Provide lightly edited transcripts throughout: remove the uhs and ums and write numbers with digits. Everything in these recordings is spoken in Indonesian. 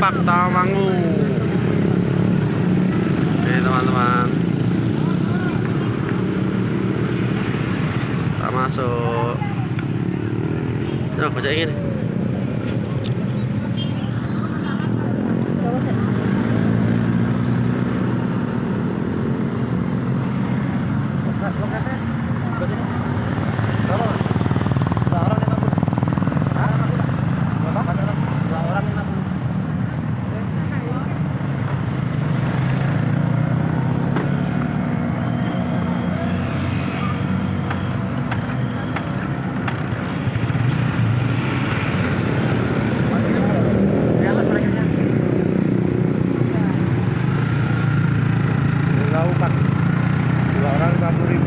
Pak Tawangu. Oke teman-teman, kita masuk. Nah, baca ini. Pak, 2 orang 50.000.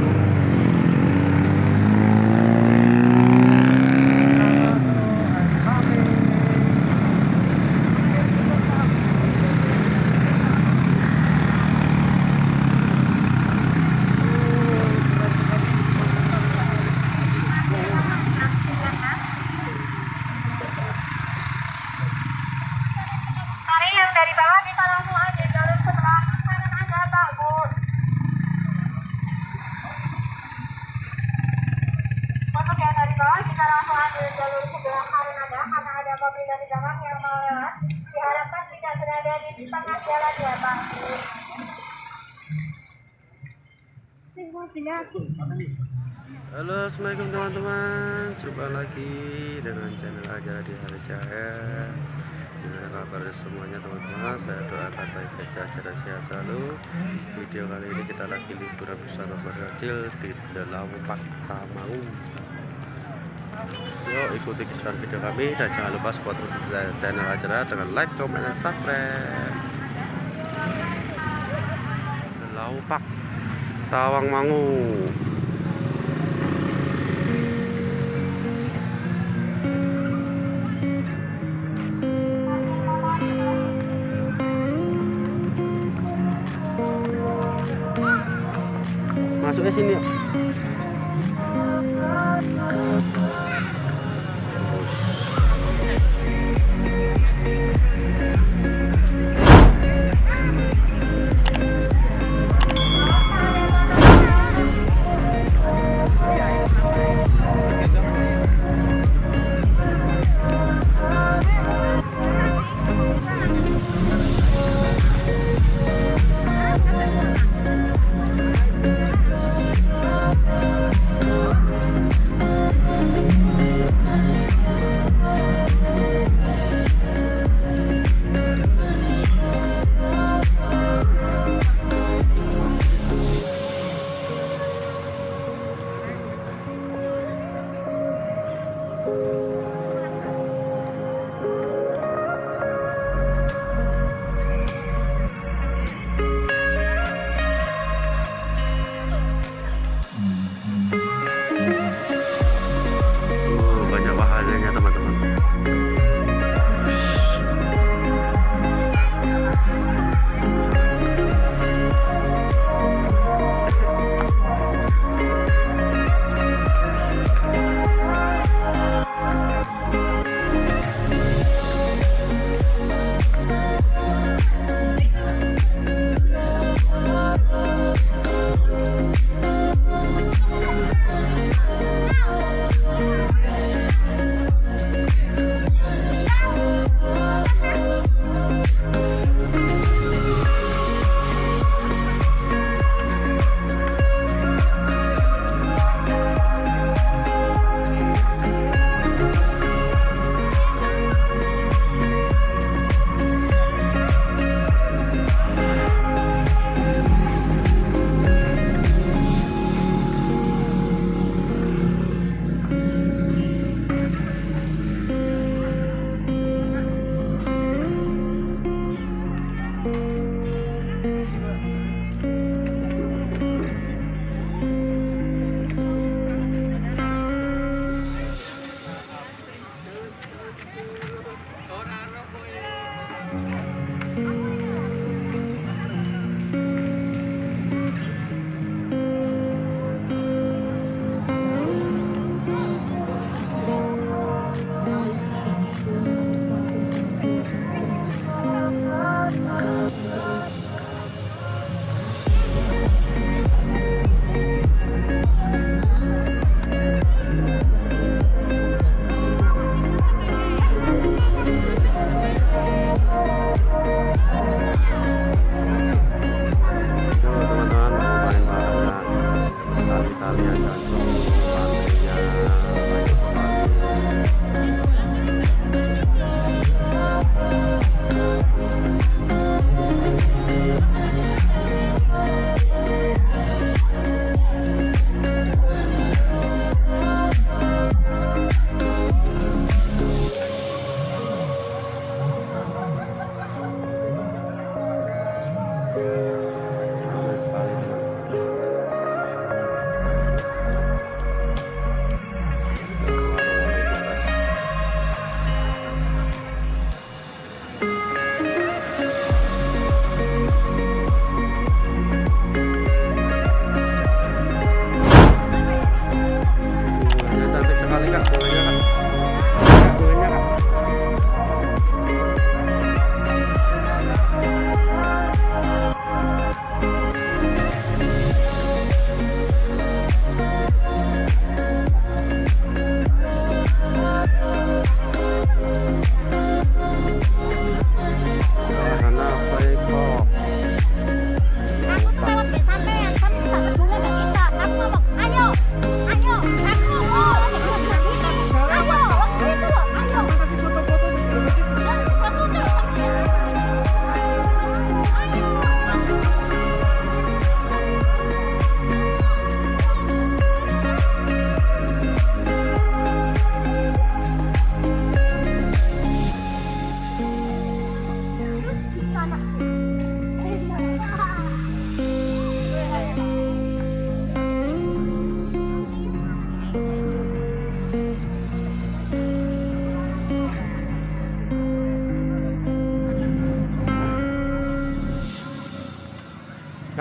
Mari yang dari bawah bisa langsung ambil jalur sebelah kanan aja, Pak, Bu. Untuk yang dari bawah kita langsung ambil jalur sebelah kanan aja karena ada mobil dari belakang yang mau lewat. Diharapkan tidak berada di tengah jalan ya, Pak. Halo, assalamualaikum teman-teman. Jumpa lagi dengan channel Aja di Hari Jaya. Gimana kabar semuanya teman-teman? Saya doakan baik-baik saja dan sehat selalu. Video kali ini kita lagi liburan bersama keluarga kecil di Lawu Pak Tawangu. Yuk ikuti keseruan video kami dan jangan lupa support channel Aja dengan like, comment, dan subscribe. Lawu Pak Tawangu. Masuknya sini yuk.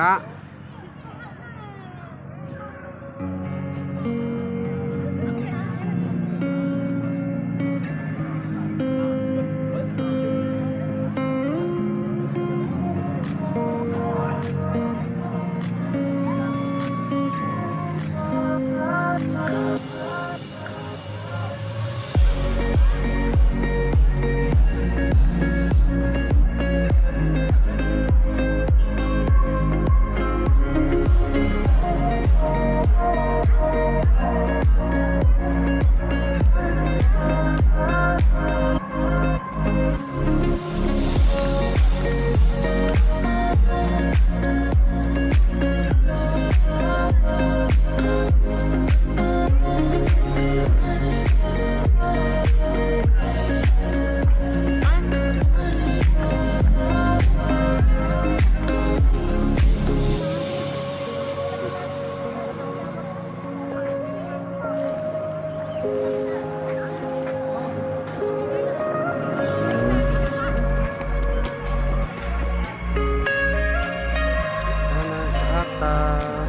Kak. Atas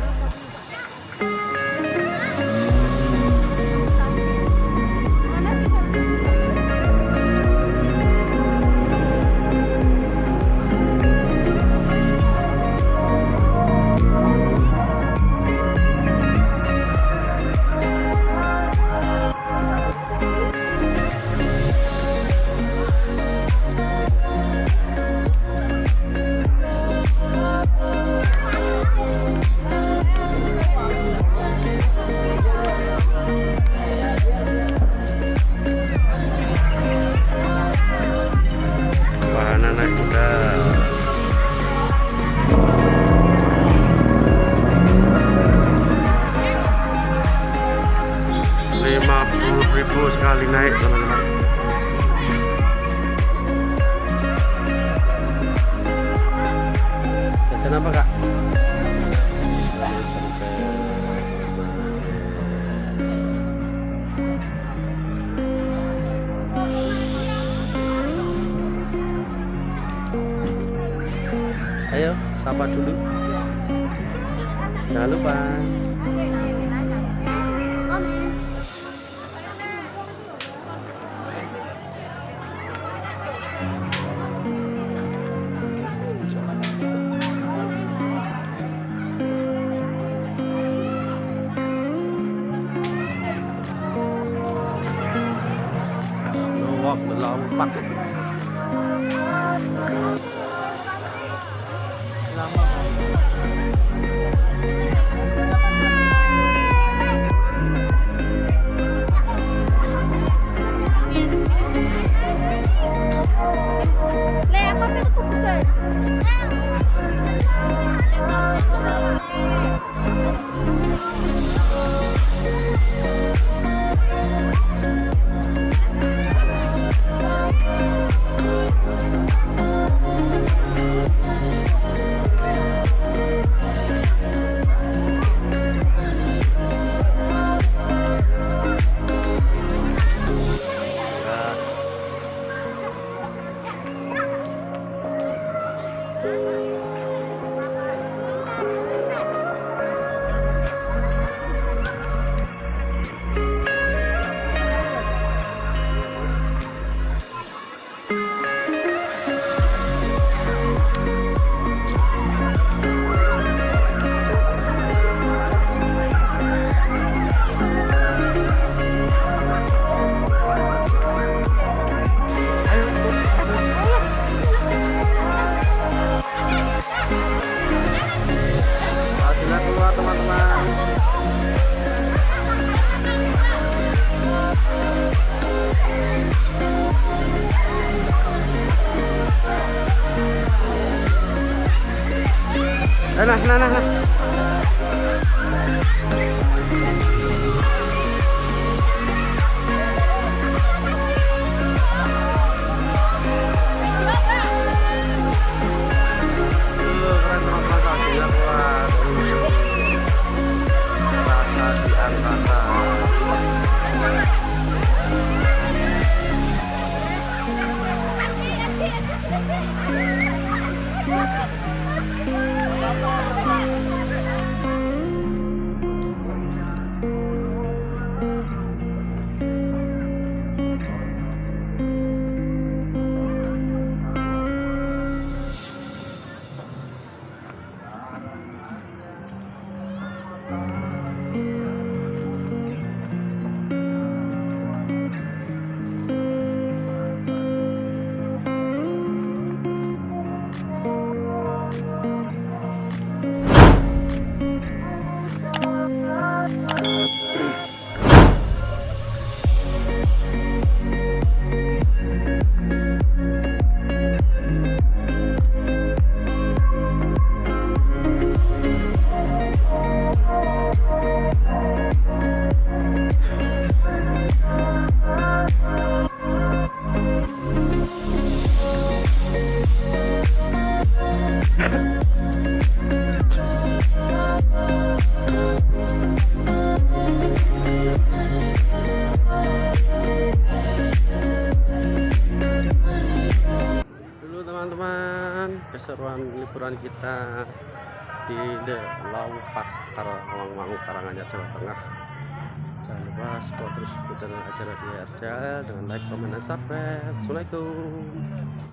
50.000 sekali naik, teman-teman. Pesan apa, Kak? Ayo sapa dulu, jangan lupa. Walk the long park. Nah. Keseruan liburan kita di The Laupak Karangmangu, Karanganyar, Jawa Tengah. Jangan lupa support terus channel Ajar di RCL dengan like, komen, dan subscribe. Assalamualaikum.